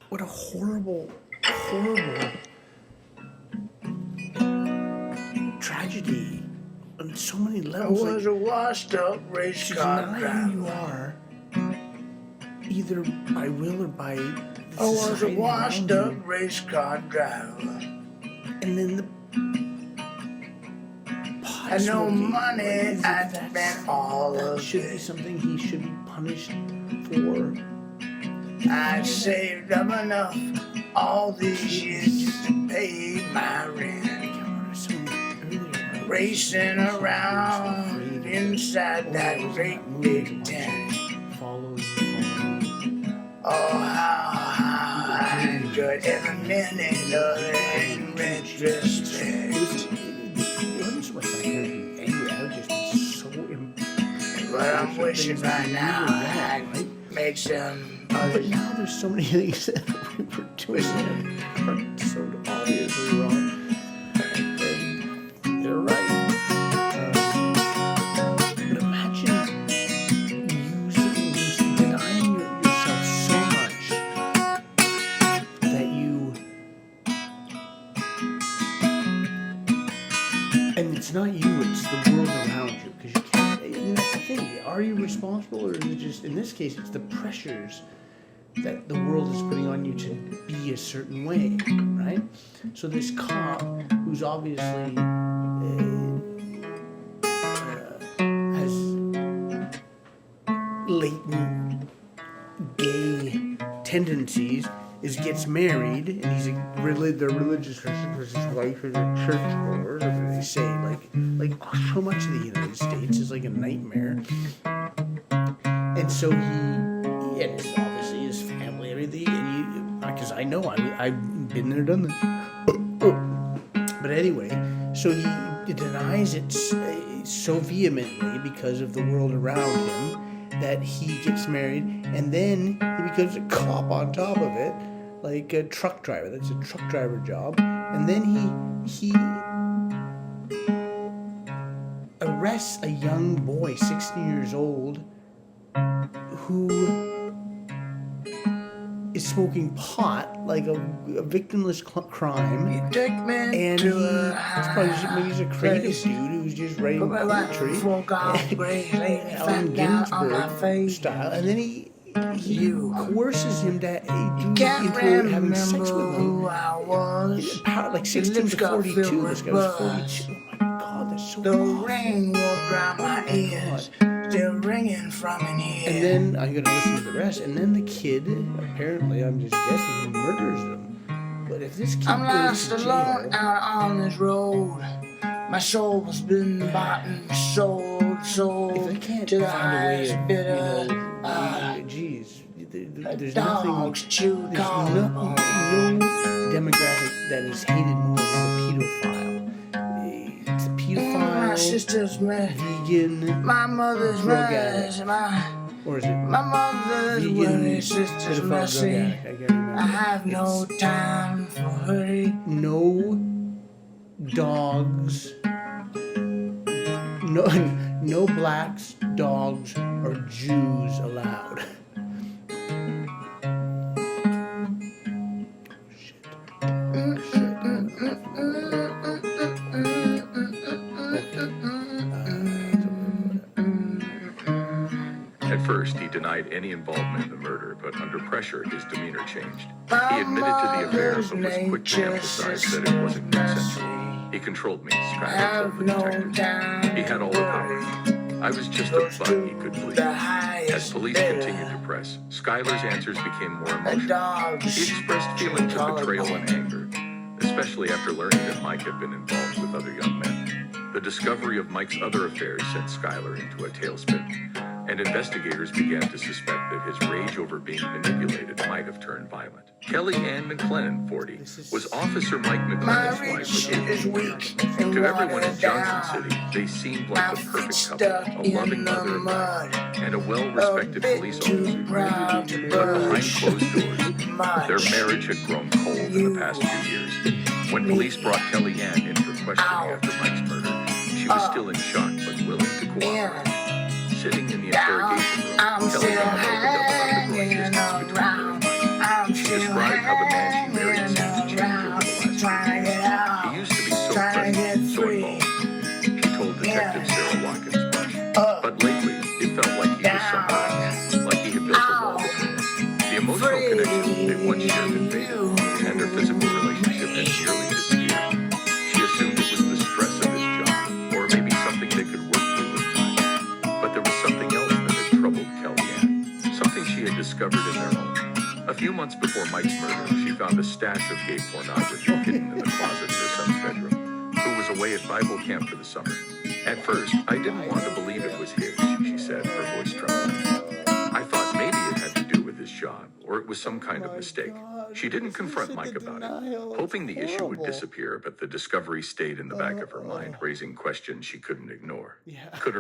What a horrible, horrible tragedy on so many I levels. was a washed-up race car not driver. who you are, either by will or by I was a society around washed-up you. race car driver. And then the pot Had no smoking, money, is I it- spent all that of should be it. something he should be punished for. I saved up enough all these years just to pay my rent. Racing around inside that great big tent. Oh, how I enjoyed every minute of it in retrospect. It wasn't so much that I heard you angry, I was just so But I'm wishing right now I'd make some But others. now there's so many things that we were doing that are so obviously wrong. And you're right. But imagine denying yourself so much that you, and it's not you, it's the world around you, because you can't, and that's the thing, are you responsible, or is it just, in this case, it's the pressures that the world is putting on you to be a certain way, right? So this cop, who's obviously has latent gay tendencies, gets married, and he's they're religious Christian because his wife is a churchgoer. That's what they say. Like so much of the United States is like a nightmare, and so he and his, obviously his family, everything, and you, because I know I've been there, done that. But anyway, so he denies it so vehemently because of the world around him that he gets married, and then he becomes a cop on top of it, like a truck driver. That's a truck driver job, and then he arrests a young boy, 16 years old, who is smoking pot, like a victimless crime. You take me And to it's probably maybe he's a creative dude who's just writing poetry, Allen Ginsberg style, and then he coerces him to into having sex with him. Like 16 to 42. This guy was 42. Oh my God, that's so The awful. rain walked round my ears, still ringing from in here. And then I'm gonna listen to the rest. And then the kid, apparently, I'm just guessing, he murders them. But if this kid I'm goes lost to alone jail, out on this road. My soul's been bought and sold if they can't to the find a way highest of, bidder. geez, there's Dogs nothing. chew There's no demographic that is hated more than the pedophile. It's a My pedophile, sister's mess, vegan, my mother's drug mess, or is it my mother's vegan, worried sister's pedophile, drug messy. addict? I can't remember. I have no time for hurry. No dogs, no blacks, dogs, or Jews allowed. At first, he denied any involvement in the murder, but under pressure, his demeanor changed. He admitted to the affair, but was quick to emphasize that it wasn't consensual. He controlled me, strapped himself with detectives. He had all the power. I was just a butt he could please. As police continued to press, Skylar's answers became more emotional. He expressed feelings of betrayal and anger, especially after learning that Mike had been involved with other young men. The discovery of Mike's other affairs sent Skylar into a tailspin, and investigators began to suspect that his rage over being manipulated might have turned violent. Kelly Ann McLennan, 40, was Officer Mike McLennan's wife with 18 years. To everyone in Johnson City, they seemed like the perfect couple, a loving mother and wife, and a well-respected police officer. But behind closed doors, their marriage had grown cold in the past few years. When police brought Kelly Ann in for questioning after Mike's murder, she was still in shock but willing to cooperate. Sitting in the interrogation room, Kelly Ann opened up about the growing distance between her and Mike. She described described how the man she married seemed to change over the last few days. He used to be so present, so involved. She told Detective Sarah Watkins Bush. But lately, it felt like he was somewhere else, like he had built a wall between us. The emotional connection they once shared had faded, and their physical relationship had nearly disappeared. She assumed it was the stress of his job, or maybe something they could work through with time. But there was something else that had troubled Kellyanne, something she had discovered in their home. A few months before Mike's murder, she found a stash of gay pornography hidden in the closet of her son's bedroom, who was away at Bible camp for the summer. At first, I didn't want to believe it was his, she said, her voice trembling. I thought maybe it had to do with his job, or it was some kind of mistake. She didn't confront Mike about it, hoping the issue would disappear, but the discovery stayed in the back of her mind, raising questions she couldn't ignore. Could her